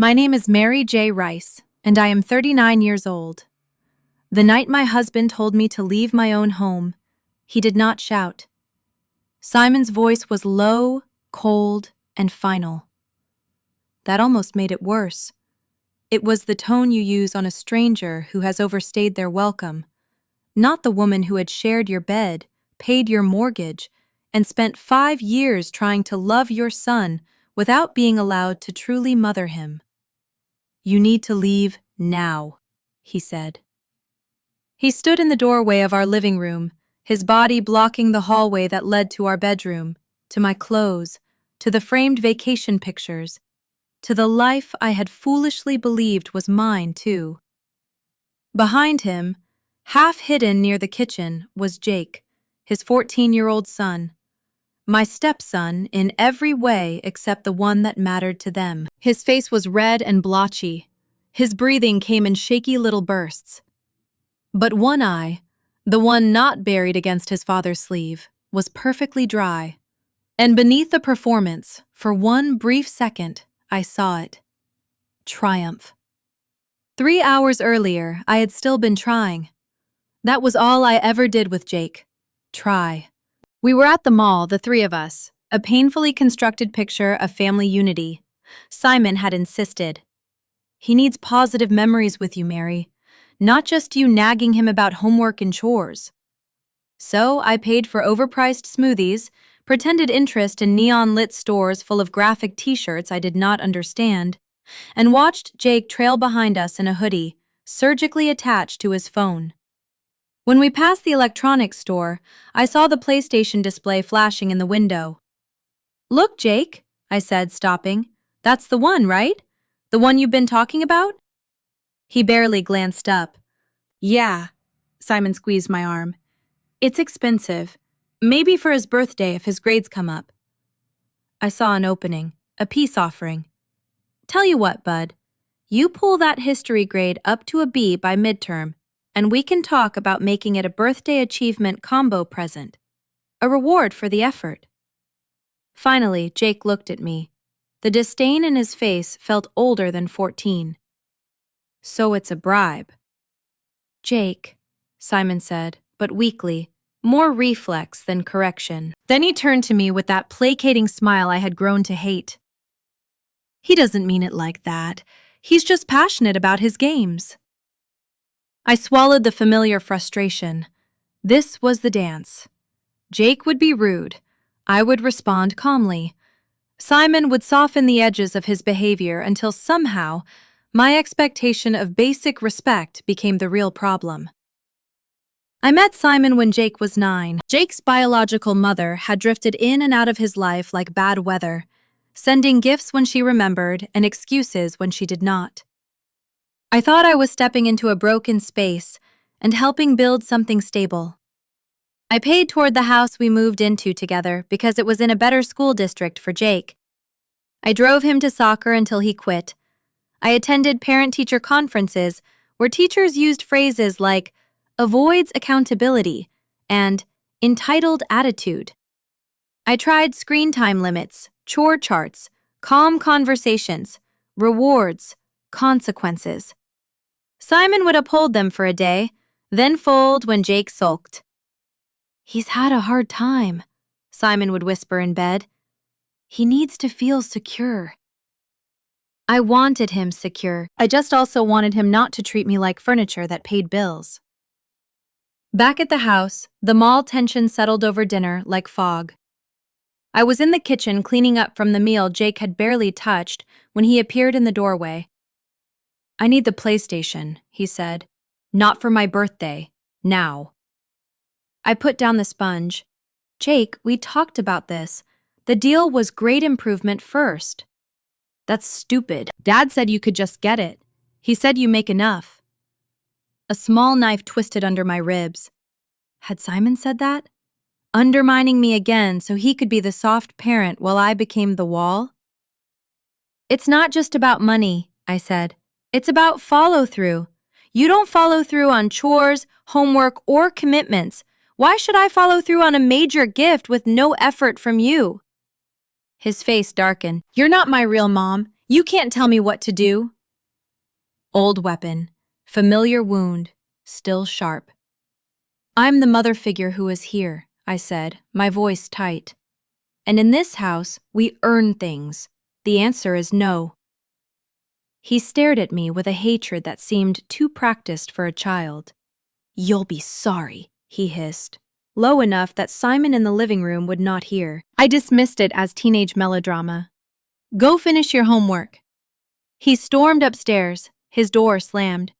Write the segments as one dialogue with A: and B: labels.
A: My name is Mary J. Rice, and I am 39 years old. The night my husband told me to leave my own home, he did not shout. Simon's voice was low, cold, and final. That almost made it worse. It was the tone you use on a stranger who has overstayed their welcome, not the woman who had shared your bed, paid your mortgage, and spent 5 years trying to love your son without being allowed to truly mother him. "You need to leave now," he said. He stood in the doorway of our living room, his body blocking the hallway that led to our bedroom, to my clothes, to the framed vacation pictures, to the life I had foolishly believed was mine, too. Behind him, half hidden near the kitchen, was Jake, his 14-year-old son. My stepson in every way except the one that mattered to them. His face was red and blotchy. His breathing came in shaky little bursts. But one eye, the one not buried against his father's sleeve, was perfectly dry. And beneath the performance, for one brief second, I saw it. Triumph. 3 hours earlier, I had still been trying. That was all I ever did with Jake. Try. We were at the mall, the three of us, a painfully constructed picture of family unity. Simon had insisted. "He needs positive memories with you, Mary, not just you nagging him about homework and chores." So I paid for overpriced smoothies, pretended interest in neon-lit stores full of graphic t-shirts I did not understand, and watched Jake trail behind us in a hoodie, surgically attached to his phone. When we passed the electronics store, I saw the PlayStation display flashing in the window. "Look, Jake," I said, stopping. "That's the one, right? The one you've been talking about?" He barely glanced up. "Yeah," Simon squeezed my arm. "It's expensive. Maybe for his birthday if his grades come up." I saw an opening, a peace offering. "Tell you what, bud, you pull that history grade up to a B by midterm, and we can talk about making it a birthday achievement combo present, a reward for the effort." Finally, Jake looked at me. The disdain in his face felt older than 14. "So it's a bribe." "Jake," Simon said, but weakly, more reflex than correction. Then he turned to me with that placating smile I had grown to hate. "He doesn't mean it like that. He's just passionate about his games." I swallowed the familiar frustration. This was the dance. Jake would be rude. I would respond calmly. Simon would soften the edges of his behavior until somehow my expectation of basic respect became the real problem. I met Simon when Jake was 9. Jake's biological mother had drifted in and out of his life like bad weather, sending gifts when she remembered and excuses when she did not. I thought I was stepping into a broken space and helping build something stable. I paid toward the house we moved into together because it was in a better school district for Jake. I drove him to soccer until he quit. I attended parent-teacher conferences where teachers used phrases like "avoids accountability" and "entitled attitude." I tried screen time limits, chore charts, calm conversations, rewards, consequences. Simon would uphold them for a day, then fold when Jake sulked. "He's had a hard time," Simon would whisper in bed. "He needs to feel secure." I wanted him secure. I just also wanted him not to treat me like furniture that paid bills. Back at the house, the mall tension settled over dinner like fog. I was in the kitchen cleaning up from the meal Jake had barely touched when he appeared in the doorway. "I need the PlayStation," he said. "Not for my birthday. Now." I put down the sponge. "Jake, we talked about this. The deal was grade improvement first." "That's stupid. Dad said you could just get it. He said you make enough." A small knife twisted under my ribs. Had Simon said that? Undermining me again so he could be the soft parent while I became the wall? "It's not just about money," I said. "It's about follow-through. You don't follow through on chores, homework, or commitments. Why should I follow through on a major gift with no effort from you?" His face darkened. "You're not my real mom. You can't tell me what to do. Old weapon, familiar wound, still sharp. I'm the mother figure who is here, I said, my voice tight. And in this house, we earn things. The answer is no. He stared at me with a hatred that seemed too practiced for a child. You'll be sorry, he hissed, low enough that Simon in the living room would not hear. I dismissed it as teenage melodrama. Go finish your homework. He stormed upstairs, his door slammed.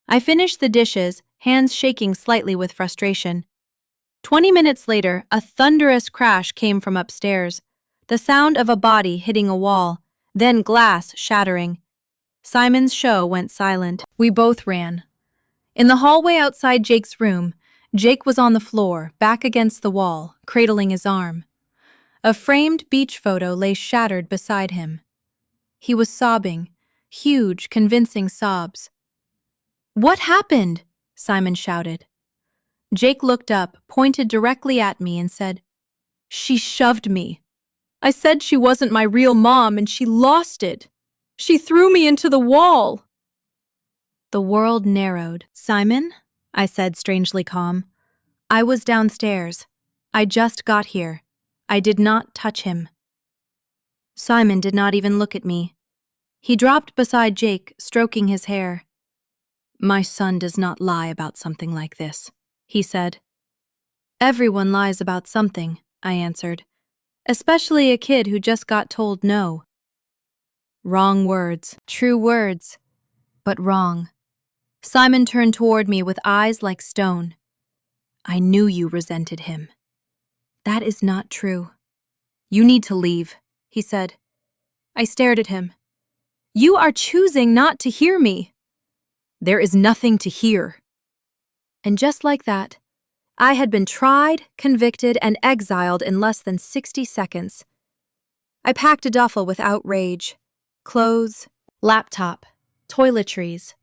A: I finished the dishes, hands shaking slightly with frustration. 20 minutes later, a thunderous crash came from upstairs, the sound of a body hitting a wall, then glass shattering. Simon's show went silent. We both ran. In the hallway outside Jake's room, Jake was on the floor, back against the wall, cradling his arm. A framed beach photo lay shattered beside him. He was sobbing, huge, convincing sobs. What happened? Simon shouted. Jake looked up, pointed directly at me, and said, She shoved me. I said she wasn't my real mom, and she lost it. She threw me into the wall. The world narrowed. Simon? I said, strangely calm. I was downstairs. I just got here. I did not touch him. Simon did not even look at me. He dropped beside Jake, stroking his hair. My son does not lie about something like this, he said. Everyone lies about something, I answered, especially a kid who just got told no. Wrong words, true words, but wrong. Simon turned toward me with eyes like stone. I knew you resented him. That is not true. You need to leave, he said. I stared at him. You are choosing not to hear me. There is nothing to hear. And just like that, I had been tried, convicted, and exiled in less than 60 seconds. I packed a duffel with outrage. Clothes, laptop, toiletries.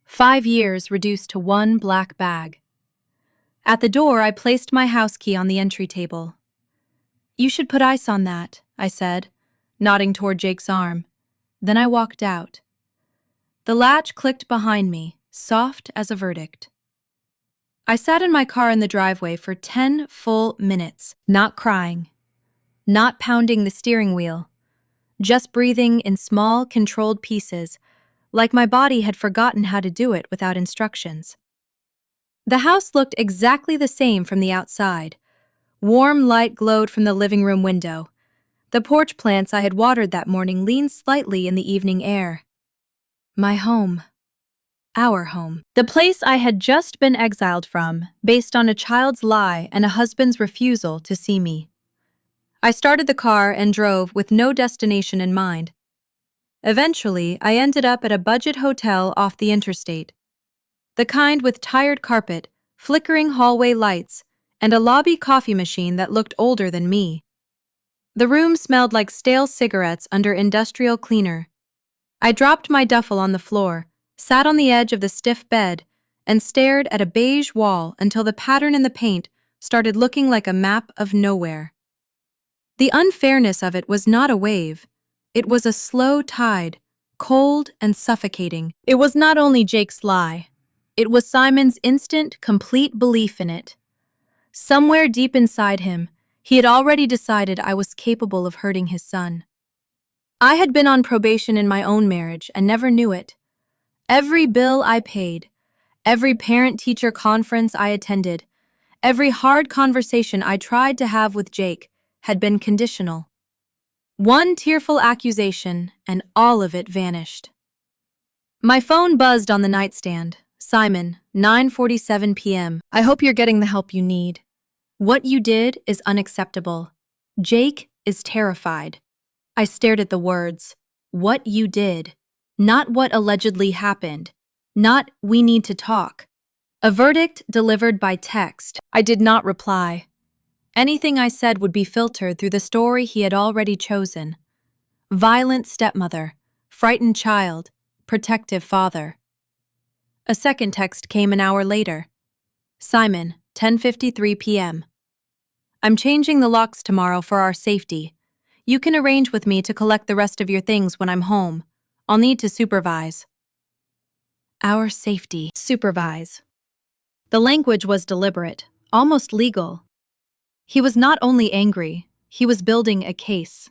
A: 5 years reduced to one black bag. At the door, I placed my house key on the entry table. You should put ice on that, I said, nodding toward Jake's arm. Then I walked out. The latch clicked behind me, soft as a verdict. I sat in my car in the driveway for 10 full minutes, not crying, not pounding the steering wheel, just breathing in small, controlled pieces, like my body had forgotten how to do it without instructions. The house looked exactly the same from the outside. Warm light glowed from the living room window. The porch plants I had watered that morning leaned slightly in the evening air. My home. Our home. The place I had just been exiled from, based on a child's lie and a husband's refusal to see me. I started the car and drove with no destination in mind. Eventually, I ended up at a budget hotel off the interstate. The kind with tired carpet, flickering hallway lights, and a lobby coffee machine that looked older than me. The room smelled like stale cigarettes under industrial cleaner. I dropped my duffel on the floor, sat on the edge of the stiff bed, and stared at a beige wall until the pattern in the paint started looking like a map of nowhere. The unfairness of it was not a wave. It was a slow tide, cold and suffocating. It was not only Jake's lie. It was Simon's instant, complete belief in it. Somewhere deep inside him, he had already decided I was capable of hurting his son. I had been on probation in my own marriage and never knew it. Every bill I paid, every parent-teacher conference I attended, every hard conversation I tried to have with Jake had been conditional. One tearful accusation, and all of it vanished. My phone buzzed on the nightstand. Simon, 9:47 p.m. I hope you're getting the help you need. What you did is unacceptable. Jake is terrified. I stared at the words. What you did. Not what allegedly happened. Not we need to talk. A verdict delivered by text. I did not reply. Anything I said would be filtered through the story he had already chosen. Violent stepmother, frightened child, protective father. A second text came an hour later. Simon, 10:53 p.m. I'm changing the locks tomorrow for our safety. You can arrange with me to collect the rest of your things when I'm home. I'll need to supervise. Our safety. Supervise. The language was deliberate, almost legal. He was not only angry, he was building a case.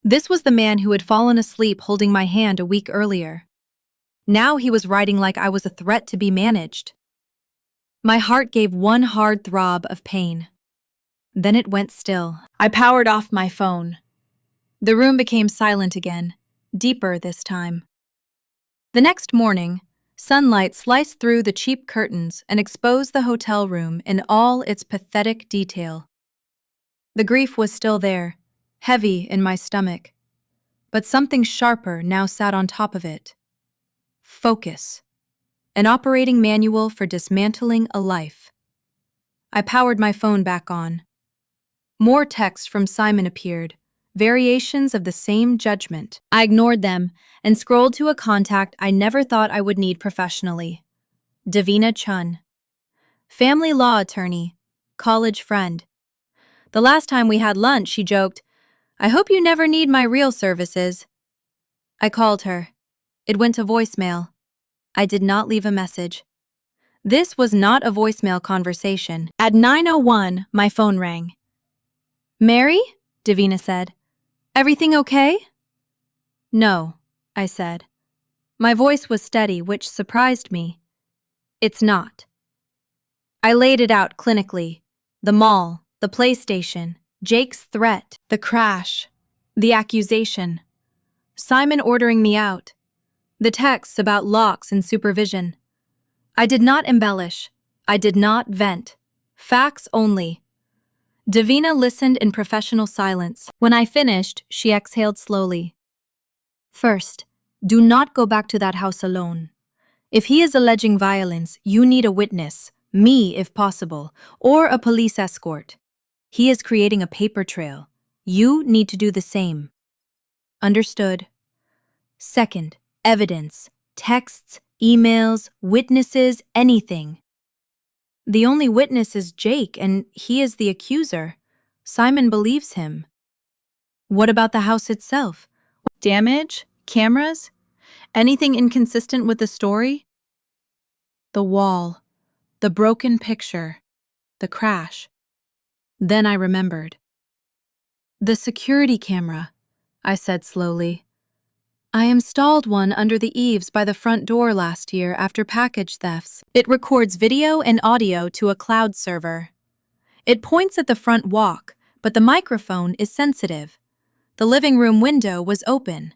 A: This was the man who had fallen asleep holding my hand a week earlier. Now he was writing like I was a threat to be managed. My heart gave one hard throb of pain. Then it went still. I powered off my phone. The room became silent again, deeper this time. The next morning, sunlight sliced through the cheap curtains and exposed the hotel room in all its pathetic detail. The grief was still there, heavy in my stomach, but something sharper now sat on top of it. Focus. An operating manual for dismantling a life. I powered my phone back on. More texts from Simon appeared, variations of the same judgment. I ignored them and scrolled to a contact I never thought I would need professionally. Davina Chun. Family law attorney, college friend. The last time we had lunch, she joked, "I hope you never need my real services." I called her. It went to voicemail. I did not leave a message. This was not a voicemail conversation. At 9:01, my phone rang. "Mary?" Davina said. "Everything okay?" "No," I said. My voice was steady, which surprised me. "It's not." I laid it out clinically. The mall, the PlayStation, Jake's threat, the crash, the accusation, Simon ordering me out, the texts about locks and supervision. I did not embellish. I did not vent. Facts only. Davina listened in professional silence. When I finished, she exhaled slowly. "First, do not go back to that house alone. If he is alleging violence, you need a witness, me if possible, or a police escort. He is creating a paper trail. You need to do the same." Understood. Second, evidence, texts, emails, witnesses, anything. The only witness is Jake, and he is the accuser. Simon believes him. What about the house itself? Damage? Cameras? Anything inconsistent with the story? The wall, the broken picture, the crash. Then I remembered. "The security camera," I said slowly. "I installed one under the eaves by the front door last year after package thefts. It records video and audio to a cloud server. It points at the front walk, but the microphone is sensitive. The living room window was open.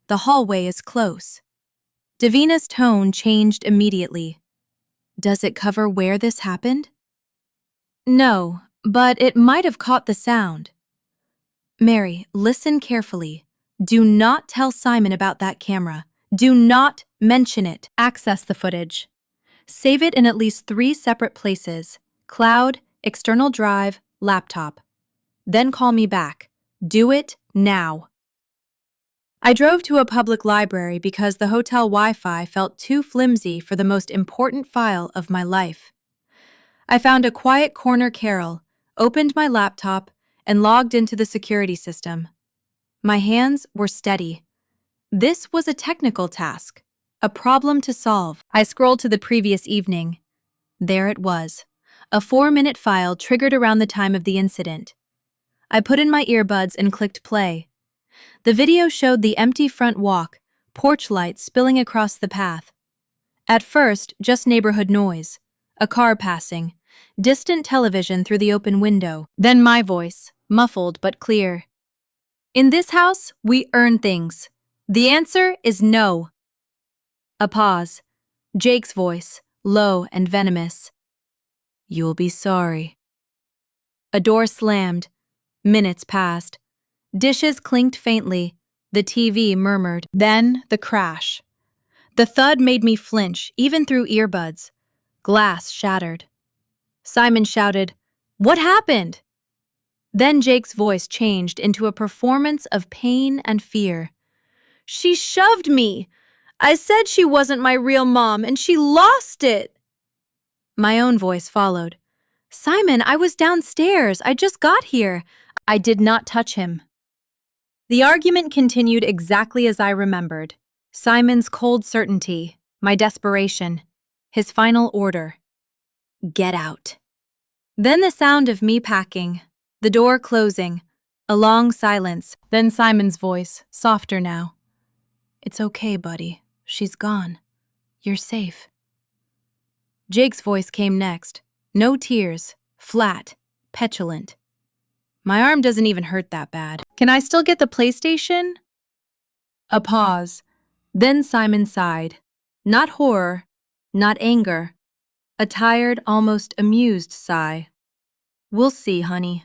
A: The hallway is close." Davina's tone changed immediately. "Does it cover where this happened?" "No, but it might have caught the sound." "Mary, listen carefully. Do not tell Simon about that camera. Do not mention it. Access the footage. Save it in at least 3 separate places: cloud, external drive, laptop. Then call me back. Do it now." I drove to a public library because the hotel Wi-Fi felt too flimsy for the most important file of my life. I found a quiet corner carrel, opened my laptop, and logged into the security system. My hands were steady. This was a technical task, a problem to solve. I scrolled to the previous evening. There it was, a 4-minute file triggered around the time of the incident. I put in my earbuds and clicked play. The video showed the empty front walk, porch lights spilling across the path. At first, just neighborhood noise, a car passing, distant television through the open window. Then my voice, muffled but clear. "In this house, we earn things. The answer is no." A pause. Jake's voice, low and venomous. "You'll be sorry." A door slammed. Minutes passed. Dishes clinked faintly. The TV murmured. Then the crash. The thud made me flinch, even through earbuds. Glass shattered. Simon shouted, "What happened?" Then Jake's voice changed into a performance of pain and fear. "She shoved me. I said she wasn't my real mom, and she lost it." My own voice followed. "Simon, I was downstairs. I just got here. I did not touch him." The argument continued exactly as I remembered. Simon's cold certainty, my desperation, his final order. Get out. Then the sound of me packing, the door closing, a long silence, then Simon's voice, softer now. It's okay, buddy. She's gone. You're safe. Jake's voice came next. No tears, flat, petulant. My arm doesn't even hurt that bad. Can I still get the PlayStation? A pause. Then Simon sighed. Not horror, not anger. A tired, almost amused sigh. We'll see, honey.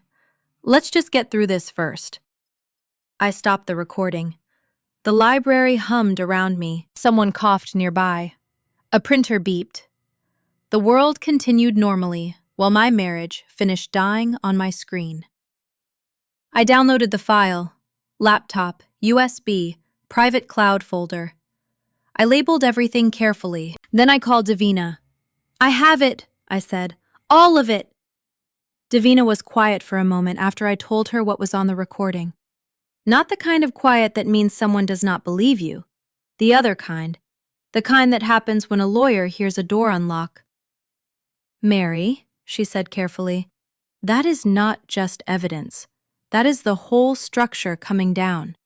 A: Let's just get through this first. I stopped the recording. The library hummed around me. Someone coughed nearby. A printer beeped. The world continued normally, while my marriage finished dying on my screen. I downloaded the file. Laptop, USB, private cloud folder. I labeled everything carefully. Then I called Davina. I have it, I said. All of it. Davina was quiet for a moment after I told her what was on the recording. Not the kind of quiet that means someone does not believe you. The other kind. The kind that happens when a lawyer hears a door unlock. Mary, she said carefully, that is not just evidence. That is the whole structure coming down.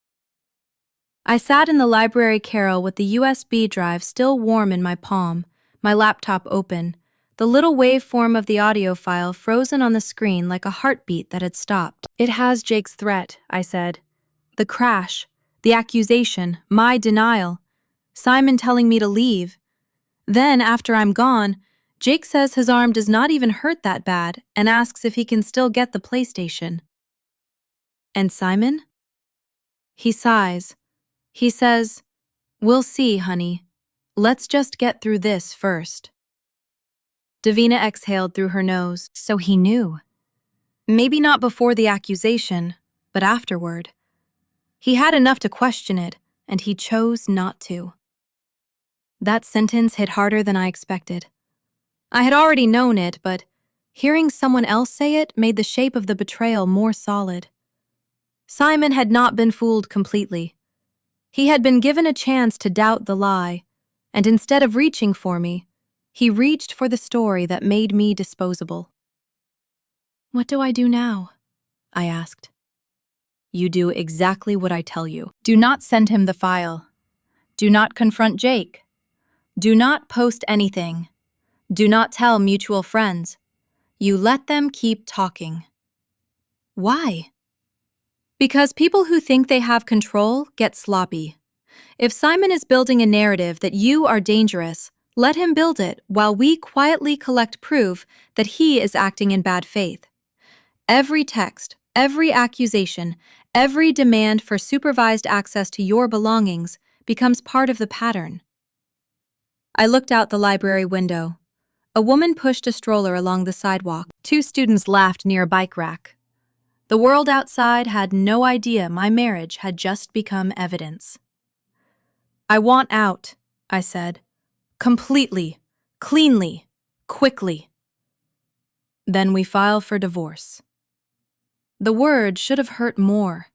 A: I sat in the library carrel with the USB drive still warm in my palm, my laptop open, the little waveform of the audio file frozen on the screen like a heartbeat that had stopped. It has Jake's threat, I said. The crash, the accusation, my denial, Simon telling me to leave. Then, after I'm gone, Jake says his arm does not even hurt that bad and asks if he can still get the PlayStation. And Simon? He sighs. He says, we'll see, honey. Let's just get through this first. Davina exhaled through her nose, so he knew. Maybe not before the accusation, but afterward. He had enough to question it, and he chose not to. That sentence hit harder than I expected. I had already known it, but hearing someone else say it made the shape of the betrayal more solid. Simon had not been fooled completely. He had been given a chance to doubt the lie, and instead of reaching for me, he reached for the story that made me disposable. What do I do now? I asked. You do exactly what I tell you. Do not send him the file. Do not confront Jake. Do not post anything. Do not tell mutual friends. You let them keep talking. Why? Because people who think they have control get sloppy. If Simon is building a narrative that you are dangerous, let him build it while we quietly collect proof that he is acting in bad faith. Every text, every accusation, every demand for supervised access to your belongings becomes part of the pattern. I looked out the library window. A woman pushed a stroller along the sidewalk. 2 students laughed near a bike rack. The world outside had no idea my marriage had just become evidence. I want out, I said. Completely, cleanly, quickly. Then we file for divorce. The word should have hurt more.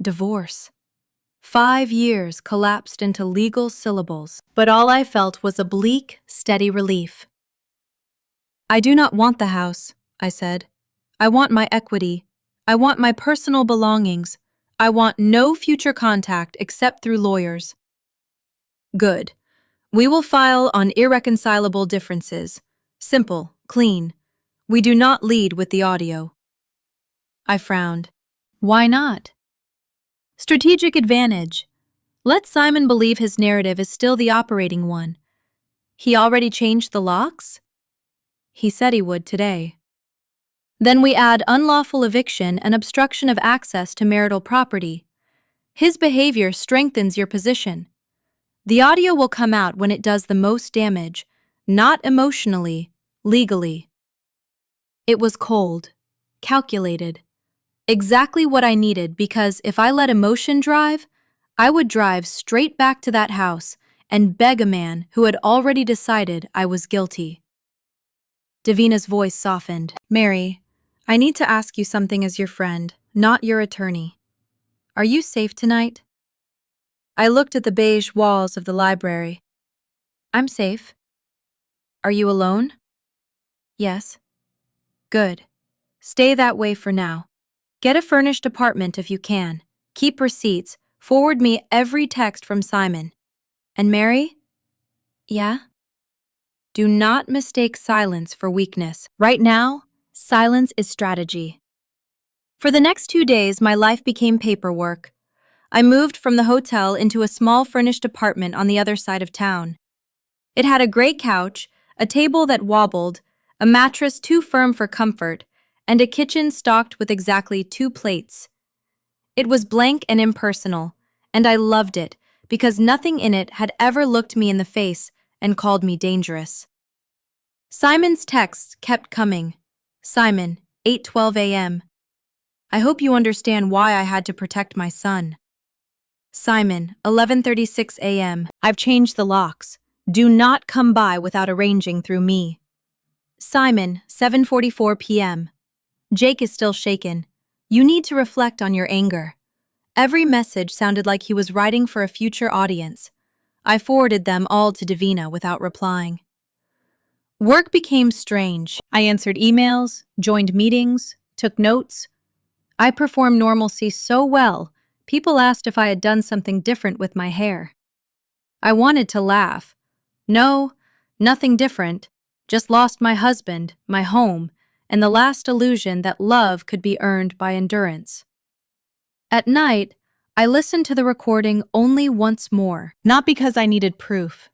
A: Divorce. 5 years collapsed into legal syllables, but all I felt was a bleak, steady relief. I do not want the house, I said. I want my equity. I want my personal belongings. I want no future contact except through lawyers. Good. We will file on irreconcilable differences. Simple, clean. We do not lead with the audio. I frowned. Why not? Strategic advantage. Let Simon believe his narrative is still the operating one. He already changed the locks? He said he would today. Then we add unlawful eviction and obstruction of access to marital property. His behavior strengthens your position. The audio will come out when it does the most damage, not emotionally, legally. It was cold, calculated, exactly what I needed because if I let emotion drive, I would drive straight back to that house and beg a man who had already decided I was guilty. Davina's voice softened. Mary, I need to ask you something as your friend, not your attorney. Are you safe tonight? I looked at the beige walls of the library. I'm safe. Are you alone? Yes. Good. Stay that way for now. Get a furnished apartment if you can. Keep receipts. Forward me every text from Simon. And Mary? Yeah? Do not mistake silence for weakness. Right now, silence is strategy. For the next 2 days, my life became paperwork. I moved from the hotel into a small furnished apartment on the other side of town. It had a great couch, a table that wobbled, a mattress too firm for comfort, and a kitchen stocked with exactly 2 plates. It was blank and impersonal, and I loved it because nothing in it had ever looked me in the face and called me dangerous. Simon's texts kept coming. Simon, 8:12 a.m. I hope you understand why I had to protect my son. Simon, 11:36 a.m. I've changed the locks. Do not come by without arranging through me. Simon, 7:44 p.m. Jake is still shaken. You need to reflect on your anger. Every message sounded like he was writing for a future audience. I forwarded them all to Davina without replying. Work became strange. I answered emails, joined meetings, took notes. I performed normalcy so well, people asked if I had done something different with my hair. I wanted to laugh. No, nothing different. Just lost my husband, my home, and the last illusion that love could be earned by endurance. At night, I listened to the recording only once more, not because I needed proof,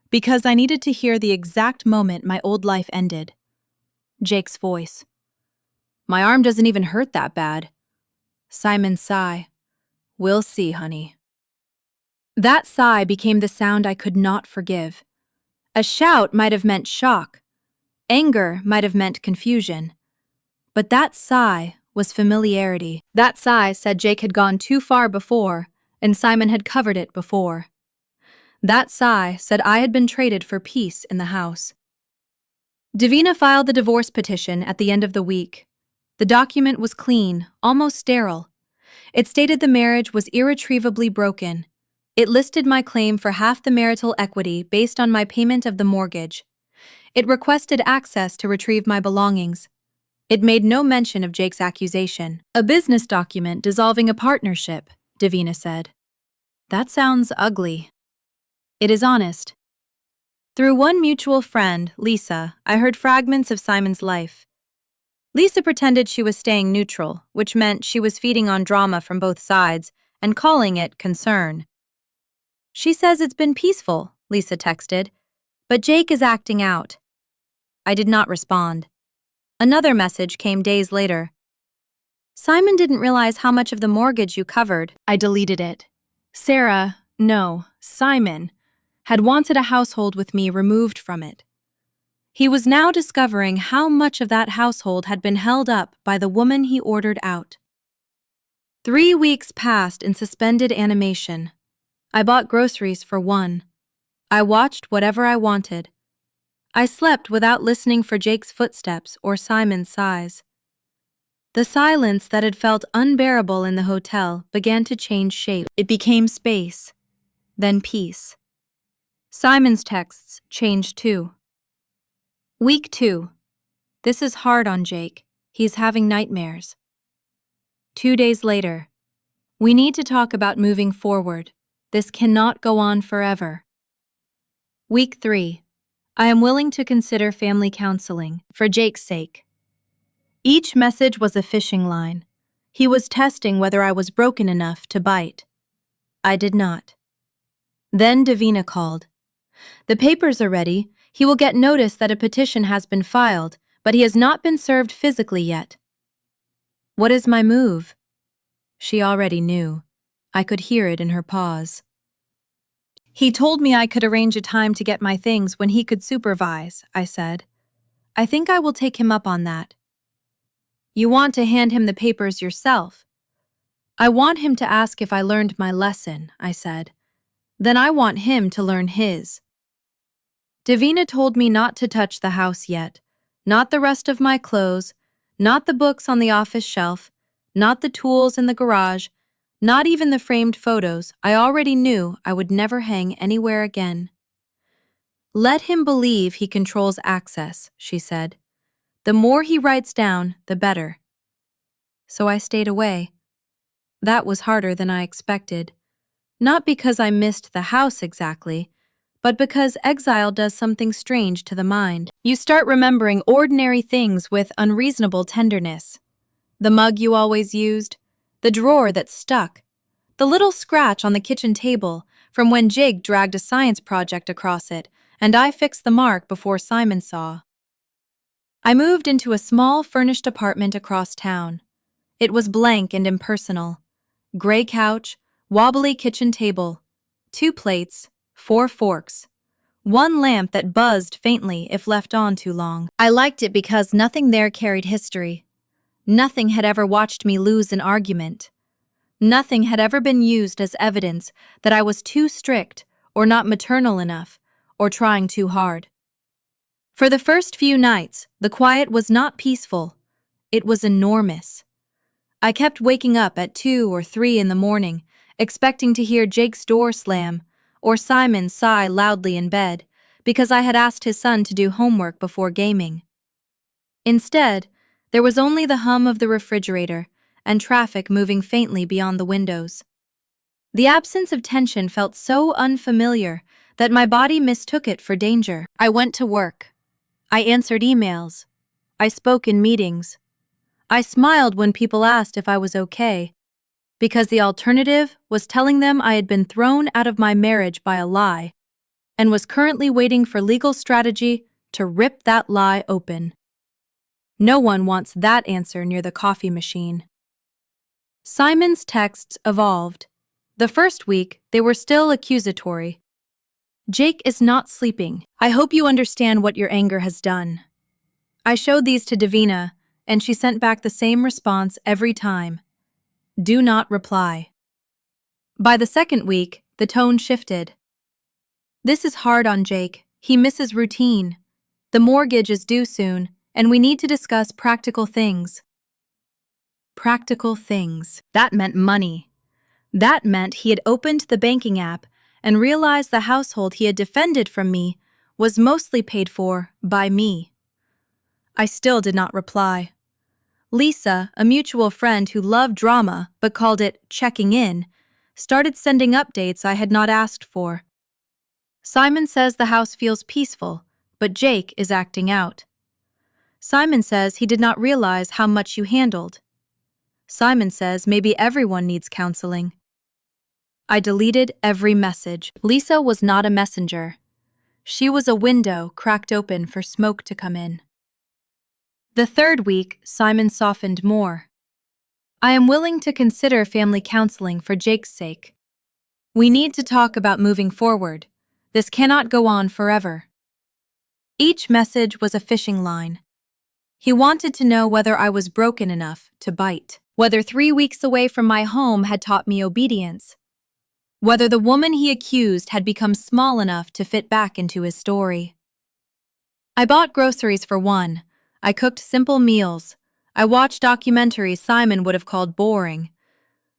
A: because I needed to hear the exact moment my old life ended. Jake's voice. My arm doesn't even hurt that bad. Simon's sigh. We'll see, honey. That sigh became the sound I could not forgive. A shout might have meant shock. Anger might have meant confusion. But that sigh was familiarity. That sigh said Jake had gone too far before, and Simon had covered it before. That sigh said I had been traded for peace in the house. Davina filed the divorce petition at the end of the week. The document was clean, almost sterile. It stated the marriage was irretrievably broken. It listed my claim for half the marital equity based on my payment of the mortgage. It requested access to retrieve my belongings. It made no mention of Jake's accusation. A business document dissolving a partnership, Davina said. That sounds ugly. It is honest. Through one mutual friend, Lisa, I heard fragments of Simon's life. Lisa pretended she was staying neutral, which meant she was feeding on drama from both sides and calling it concern. She says it's been peaceful, Lisa texted, but Jake is acting out. I did not respond. Another message came days later. Simon didn't realize how much of the mortgage you covered. I deleted it. Simon, had wanted a household with me removed from it. He was now discovering how much of that household had been held up by the woman he ordered out. 3 weeks passed in suspended animation. I bought groceries for one. I watched whatever I wanted. I slept without listening for Jake's footsteps or Simon's sighs. The silence that had felt unbearable in the hotel began to change shape. It became space, then peace. Simon's texts changed too. Week 2. This is hard on Jake. He's having nightmares. 2 days later. We need to talk about moving forward. This cannot go on forever. Week 3. I am willing to consider family counseling, for Jake's sake. Each message was a fishing line. He was testing whether I was broken enough to bite. I did not. Then Davina called. The papers are ready. He will get notice that a petition has been filed, but he has not been served physically yet. What is my move? She already knew. I could hear it in her pause. He told me I could arrange a time to get my things when he could supervise, I said. I think I will take him up on that. You want to hand him the papers yourself? I want him to ask if I learned my lesson, I said. Then I want him to learn his. Davina told me not to touch the house yet, not the rest of my clothes, not the books on the office shelf, not the tools in the garage, Not even the framed photos I already knew I would never hang anywhere again. Let him believe he controls access, she said. The more he writes down, the better. So I stayed away. That was harder than I expected. Not because I missed the house exactly, but because exile does something strange to the mind. You start remembering ordinary things with unreasonable tenderness. The mug you always used, the drawer that stuck, the little scratch on the kitchen table from when Jake dragged a science project across it, and I fixed the mark before Simon saw. I moved into a small furnished apartment across town. It was blank and impersonal. Gray couch, wobbly kitchen table, 2 plates, 4 forks, 1 lamp that buzzed faintly if left on too long. I liked it because nothing there carried history. Nothing had ever watched me lose an argument. Nothing had ever been used as evidence that I was too strict or not maternal enough or trying too hard. For the first few nights, the quiet was not peaceful. It was enormous. I kept waking up at 2 or 3 in the morning, expecting to hear Jake's door slam or Simon sigh loudly in bed because I had asked his son to do homework before gaming. Instead, there was only the hum of the refrigerator and traffic moving faintly beyond the windows. The absence of tension felt so unfamiliar that my body mistook it for danger. I went to work. I answered emails. I spoke in meetings. I smiled when people asked if I was okay, because the alternative was telling them I had been thrown out of my marriage by a lie and was currently waiting for legal strategy to rip that lie open. No one wants that answer near the coffee machine. Simon's texts evolved. The first week, they were still accusatory. Jake is not sleeping. I hope you understand what your anger has done. I showed these to Davina, and she sent back the same response every time. Do not reply. By the second week, the tone shifted. This is hard on Jake. He misses routine. The mortgage is due soon, and we need to discuss practical things. Practical things. That meant money. That meant he had opened the banking app and realized the household he had defended from me was mostly paid for by me. I still did not reply. Lisa, a mutual friend who loved drama but called it checking in, started sending updates I had not asked for. Simon says the house feels peaceful, but Jake is acting out. Simon says he did not realize how much you handled. Simon says maybe everyone needs counseling. I deleted every message. Lisa was not a messenger. She was a window cracked open for smoke to come in. The third week, Simon softened more. I am willing to consider family counseling for Jake's sake. We need to talk about moving forward. This cannot go on forever. Each message was a fishing line. He wanted to know whether I was broken enough to bite, whether 3 weeks away from my home had taught me obedience, whether the woman he accused had become small enough to fit back into his story. I bought groceries for one. I cooked simple meals. I watched documentaries Simon would have called boring.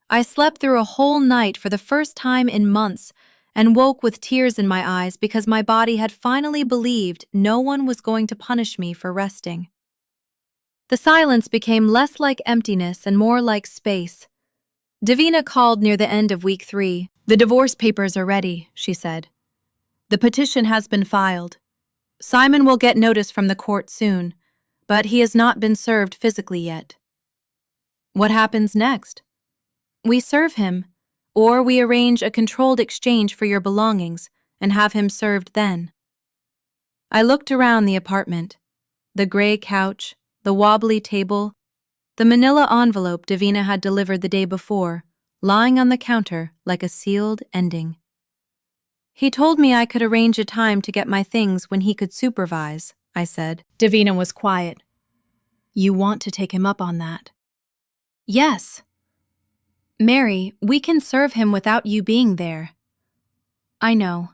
A: I slept through a whole night for the first time in months and woke with tears in my eyes because my body had finally believed no one was going to punish me for resting. The silence became less like emptiness and more like space. Davina called near the end of week 3. The divorce papers are ready, she said. The petition has been filed. Simon will get notice from the court soon, but he has not been served physically yet. What happens next? We serve him, or we arrange a controlled exchange for your belongings and have him served then. I looked around the apartment. The gray couch, the wobbly table, the manila envelope Davina had delivered the day before, lying on the counter like a sealed ending. He told me I could arrange a time to get my things when he could supervise, I said. Davina was quiet. You want to take him up on that? Yes. Mary, we can serve him without you being there. I know.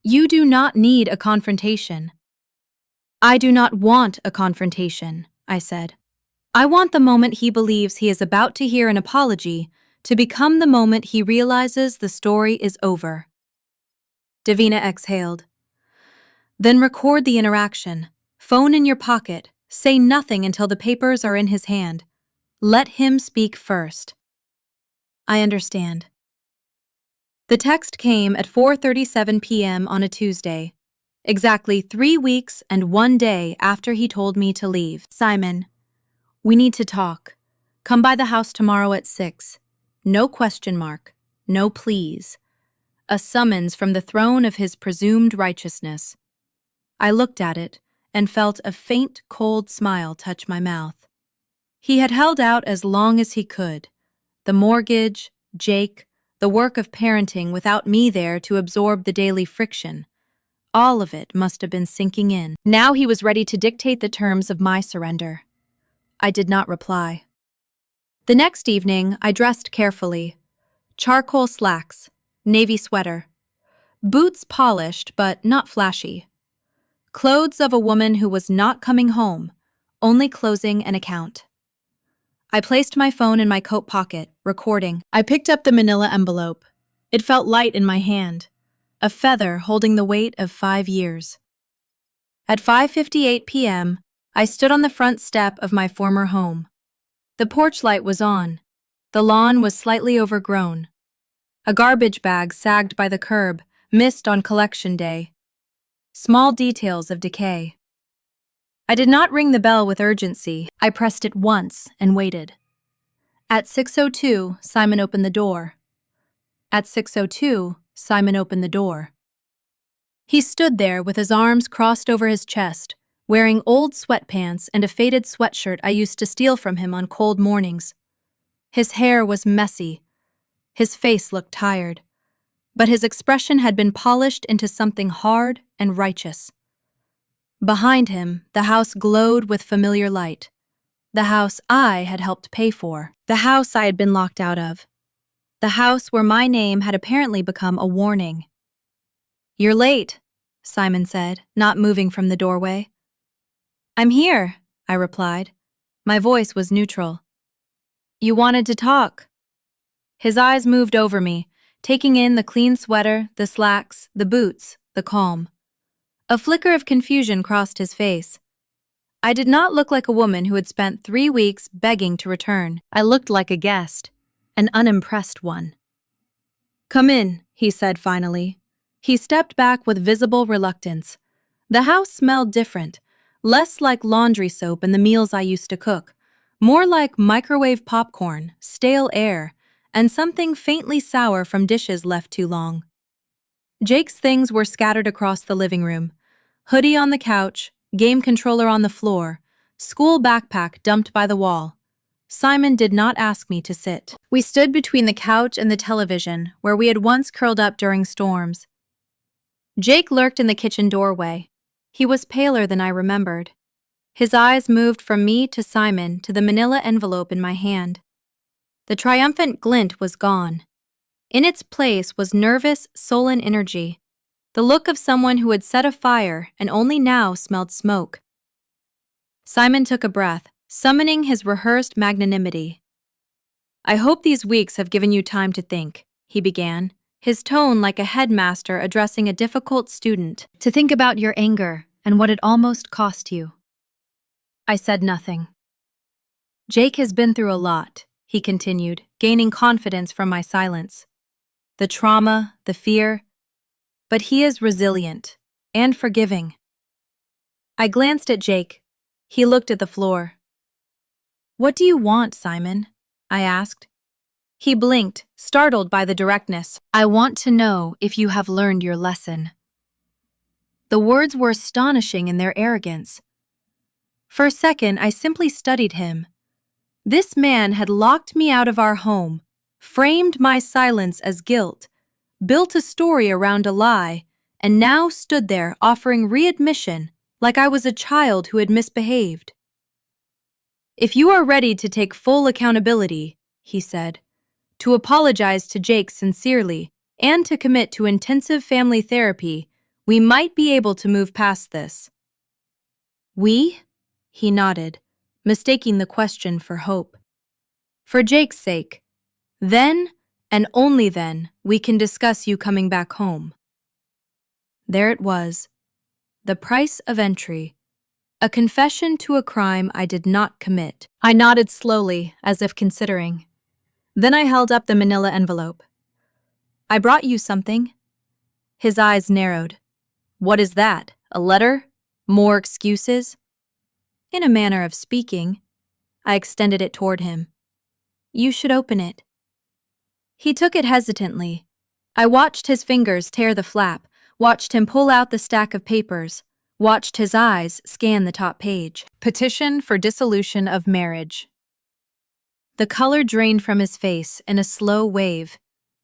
A: You do not need a confrontation. I do not want a confrontation, I said. I want the moment he believes he is about to hear an apology to become the moment he realizes the story is over. Davina exhaled. Then record the interaction. Phone in your pocket. Say nothing until the papers are in his hand. Let him speak first. I understand. The text came at 4:37 p.m. on a Tuesday, exactly 3 weeks and 1 day after he told me to leave. Simon, we need to talk. Come by the house tomorrow at 6. No question mark. No please. A summons from the throne of his presumed righteousness. I looked at it and felt a faint, cold smile touch my mouth. He had held out as long as he could. The mortgage, Jake, the work of parenting without me there to absorb the daily friction. All of it must have been sinking in. Now he was ready to dictate the terms of my surrender. I did not reply. The next evening, I dressed carefully. Charcoal slacks, navy sweater, boots polished but not flashy. Clothes of a woman who was not coming home, only closing an account. I placed my phone in my coat pocket, recording. I picked up the manila envelope. It felt light in my hand, a feather holding the weight of 5 years. At 5:58 p.m., I stood on the front step of my former home. The porch light was on. The lawn was slightly overgrown. A garbage bag sagged by the curb, missed on collection day. Small details of decay. I did not ring the bell with urgency. I pressed it once and waited. At 6:02, Simon opened the door. At 6:02, Simon opened the door. He stood there with his arms crossed over his chest, wearing old sweatpants and a faded sweatshirt I used to steal from him on cold mornings. His hair was messy. His face looked tired, but his expression had been polished into something hard and righteous. Behind him, the house glowed with familiar light. The house I had helped pay for. The house I had been locked out of. The house where my name had apparently become a warning. "You're late," Simon said, not moving from the doorway. "I'm here," I replied. My voice was neutral. "You wanted to talk." His eyes moved over me, taking in the clean sweater, the slacks, the boots, the calm. A flicker of confusion crossed his face. I did not look like a woman who had spent 3 weeks begging to return. I looked like a guest, an unimpressed one. "Come in," he said finally. He stepped back with visible reluctance. The house smelled different, less like laundry soap and the meals I used to cook, more like microwave popcorn, stale air, and something faintly sour from dishes left too long. Jake's things were scattered across the living room. Hoodie on the couch, game controller on the floor, school backpack dumped by the wall. Simon did not ask me to sit. We stood between the couch and the television, where we had once curled up during storms. Jake lurked in the kitchen doorway. He was paler than I remembered. His eyes moved from me to Simon to the manila envelope in my hand. The triumphant glint was gone. In its place was nervous, sullen energy, the look of someone who had set a fire and only now smelled smoke. Simon took a breath, summoning his rehearsed magnanimity. "I hope these weeks have given you time to think," he began, his tone like a headmaster addressing a difficult student, "to think about your anger and what it almost cost you." I said nothing. "Jake has been through a lot," he continued, gaining confidence from my silence. "The trauma, the fear, but he is resilient and forgiving." I glanced at Jake. He looked at the floor. "What do you want, Simon?" I asked. He blinked, startled by the directness. "I want to know if you have learned your lesson." The words were astonishing in their arrogance. For a second, I simply studied him. This man had locked me out of our home, framed my silence as guilt, built a story around a lie, and now stood there offering readmission like I was a child who had misbehaved. "If you are ready to take full accountability," he said, "to apologize to Jake sincerely, and to commit to intensive family therapy, we might be able to move past this." "We?" He nodded, mistaking the question for hope. "For Jake's sake. Then, and only then, we can discuss you coming back home. There it was, the price of entry, a confession to a crime I did not commit. I nodded slowly, as if considering. Then I held up the manila envelope. I brought you something. His eyes narrowed. What is that? A letter? More excuses? In a manner of speaking, I extended it toward him. You should open it. He took it hesitantly. I watched his fingers tear the flap, watched him pull out the stack of papers, watched his eyes scan the top page. Petition for dissolution of marriage. The color drained from his face in a slow wave.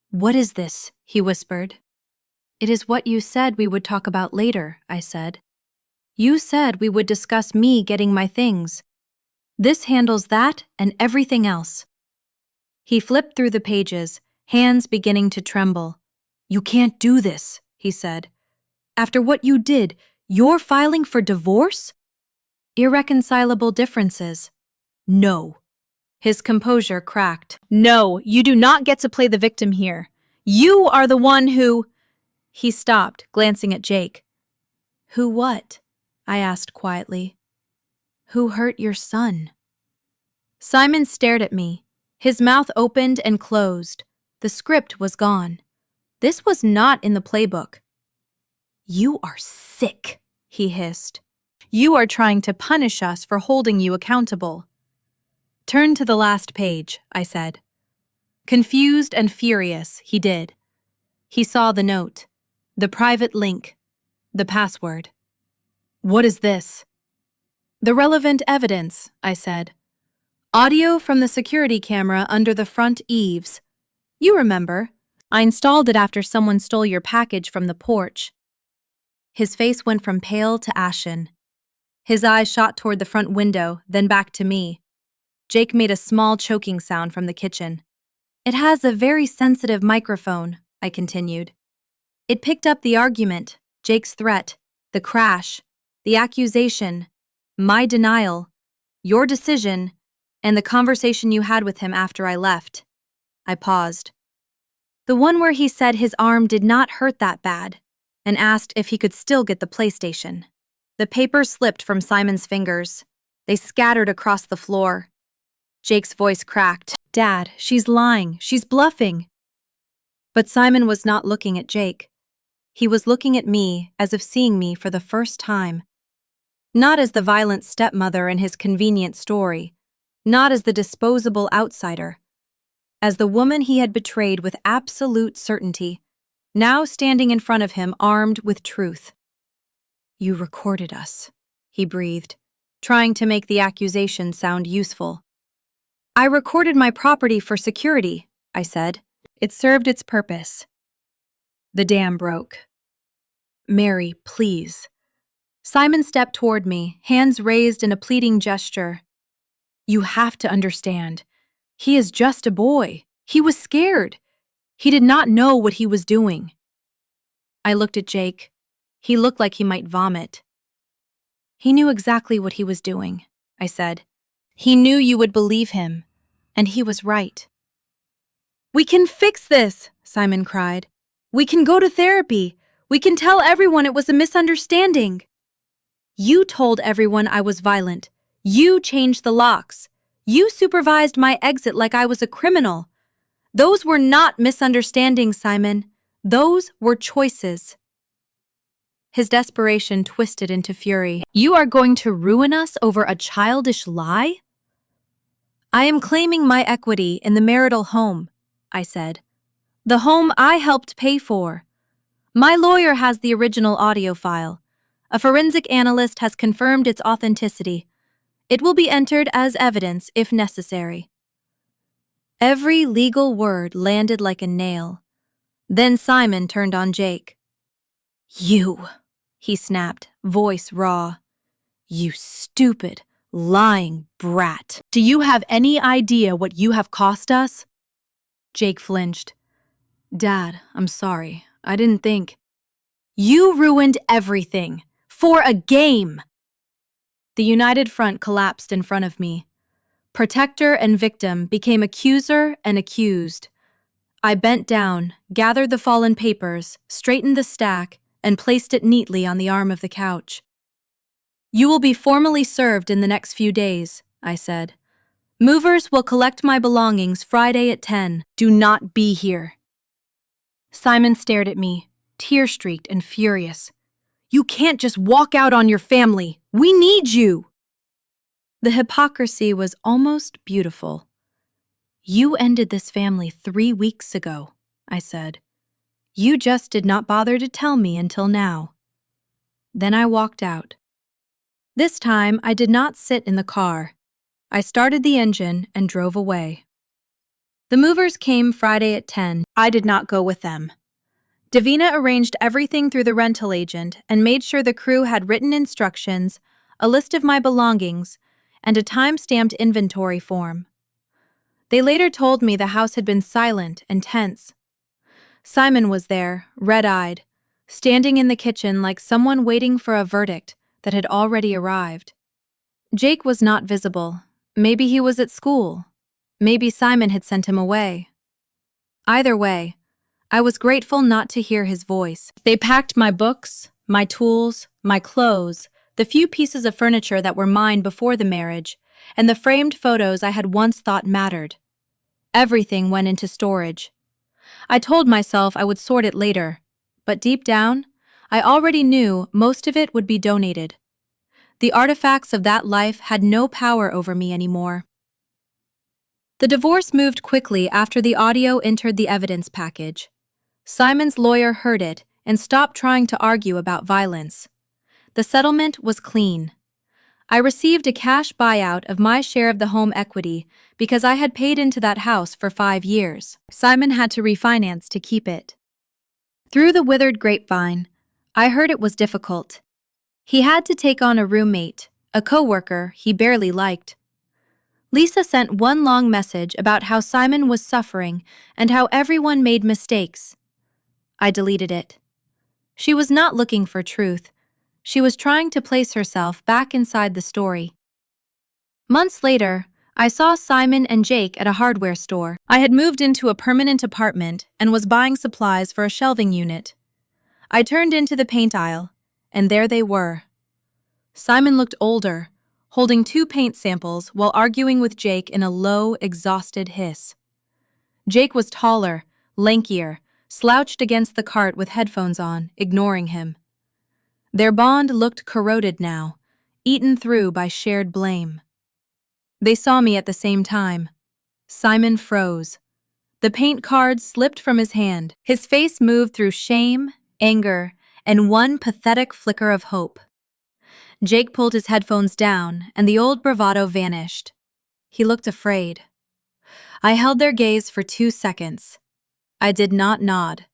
A: What is this? He whispered. It is what you said we would talk about later, I said. You said we would discuss me getting my things. This handles that and everything else. He flipped through the pages, hands beginning to tremble. You can't do this, he said. After what you did, you're filing for divorce? Irreconcilable differences. No. His composure cracked. No, you do not get to play the victim here. You are the one who… He stopped, glancing at Jake. Who what? I asked quietly. Who hurt your son? Simon stared at me. His mouth opened and closed. The script was gone. This was not in the playbook. You are sick, he hissed. You are trying to punish us for holding you accountable. Turn to the last page, I said. Confused and furious, he did. He saw the note, the private link, the password. What is this? The relevant evidence, I said. Audio from the security camera under the front eaves. You remember. I installed it after someone stole your package from the porch. His face went from pale to ashen. His eyes shot toward the front window, then back to me. Jake made a small choking sound from the kitchen. It has a very sensitive microphone, I continued. It picked up the argument, Jake's threat, the crash, the accusation, my denial, your decision, and the conversation you had with him after I left. I paused. The one where he said his arm did not hurt that bad, and asked if he could still get the PlayStation. The paper slipped from Simon's fingers. They scattered across the floor. Jake's voice cracked. Dad, she's lying. She's bluffing. But Simon was not looking at Jake. He was looking at me as if seeing me for the first time. Not as the violent stepmother in his convenient story, not as the disposable outsider, as the woman he had betrayed with absolute certainty, now standing in front of him armed with truth. You recorded us, he breathed, trying to make the accusation sound useful. I recorded my property for security, I said. It served its purpose. The dam broke. Mary, please. Simon stepped toward me, hands raised in a pleading gesture. You have to understand. He is just a boy. He was scared. He did not know what he was doing. I looked at Jake. He looked like he might vomit. He knew exactly what he was doing, I said. He knew you would believe him, and he was right. We can fix this, Simon cried. We can go to therapy. We can tell everyone it was a misunderstanding. You told everyone I was violent. You changed the locks. You supervised my exit like I was a criminal. Those were not misunderstandings, Simon. Those were choices. His desperation twisted into fury. You are going to ruin us over a childish lie? I am claiming my equity in the marital home, I said. The home I helped pay for. My lawyer has the original audio file. A forensic analyst has confirmed its authenticity. It will be entered as evidence if necessary. Every legal word landed like a nail. Then Simon turned on Jake. You, he snapped, voice raw. You stupid, lying brat. Do you have any idea what you have cost us? Jake flinched. Dad, I'm sorry. I didn't think. You ruined everything. For a game. The united front collapsed in front of me. Protector and victim became accuser and accused. I bent down, gathered the fallen papers, straightened the stack, and placed it neatly on the arm of the couch. "You will be formally served in the next few days," I said. "Movers will collect my belongings Friday at 10. Do not be here." Simon stared at me, tear-streaked and furious. "You can't just walk out on your family. We need you." The hypocrisy was almost beautiful. "You ended this family 3 weeks ago," I said. "You just did not bother to tell me until now." Then I walked out. This time, I did not sit in the car. I started the engine and drove away. The movers came Friday at 10. I did not go with them. Davina arranged everything through the rental agent and made sure the crew had written instructions, a list of my belongings, and a time-stamped inventory form. They later told me the house had been silent and tense. Simon was there, red-eyed, standing in the kitchen like someone waiting for a verdict that had already arrived. Jake was not visible. Maybe he was at school. Maybe Simon had sent him away. Either way, I was grateful not to hear his voice. They packed my books, my tools, my clothes, the few pieces of furniture that were mine before the marriage, and the framed photos I had once thought mattered. Everything went into storage. I told myself I would sort it later, but deep down, I already knew most of it would be donated. The artifacts of that life had no power over me anymore. The divorce moved quickly after the audio entered the evidence package. Simon's lawyer heard it and stopped trying to argue about violence. The settlement was clean. I received a cash buyout of my share of the home equity because I had paid into that house for 5 years. Simon had to refinance to keep it. Through the withered grapevine, I heard it was difficult. He had to take on a roommate, a coworker he barely liked. Lisa sent one long message about how Simon was suffering and how everyone made mistakes. I deleted it. She was not looking for truth. She was trying to place herself back inside the story. Months later, I saw Simon and Jake at a hardware store. I had moved into a permanent apartment and was buying supplies for a shelving unit. I turned into the paint aisle, and there they were. Simon looked older, holding 2 paint samples while arguing with Jake in a low, exhausted hiss. Jake was taller, lankier, slouched against the cart with headphones on, ignoring him. Their bond looked corroded now, eaten through by shared blame. They saw me at the same time. Simon froze. The paint card slipped from his hand. His face moved through shame, anger, and one pathetic flicker of hope. Jake pulled his headphones down, and the old bravado vanished. He looked afraid. I held their gaze for 2 seconds. I did not nod.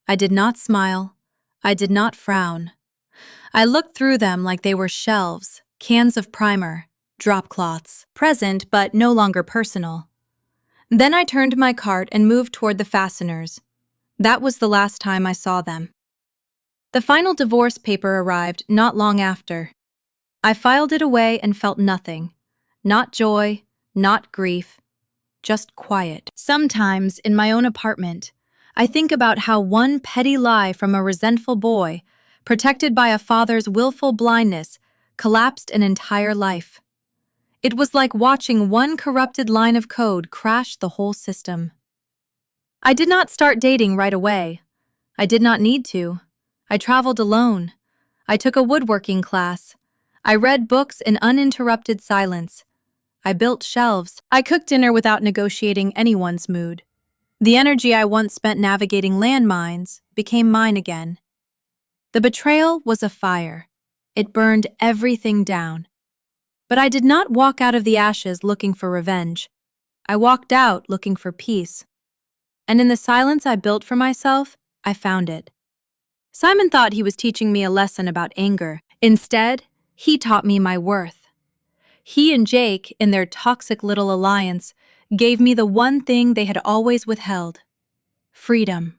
A: I did not smile. I did not frown. I looked through them like they were shelves, cans of primer, drop cloths, present but no longer personal. Then I turned my cart and moved toward the fasteners. That was the last time I saw them. The final divorce paper arrived not long after. I filed it away and felt nothing. Not joy, not grief, just quiet. Sometimes, in my own apartment, I think about how one petty lie from a resentful boy, protected by a father's willful blindness, collapsed an entire life. It was like watching one corrupted line of code crash the whole system. I did not start dating right away. I did not need to. I traveled alone. I took a woodworking class. I read books in uninterrupted silence. I built shelves. I cooked dinner without negotiating anyone's mood. The energy I once spent navigating landmines became mine again. The betrayal was a fire. It burned everything down. But I did not walk out of the ashes looking for revenge. I walked out looking for peace. And in the silence I built for myself, I found it. Simon thought he was teaching me a lesson about anger. Instead, he taught me my worth. He and Jake, in their toxic little alliance, gave me the one thing they had always withheld: freedom.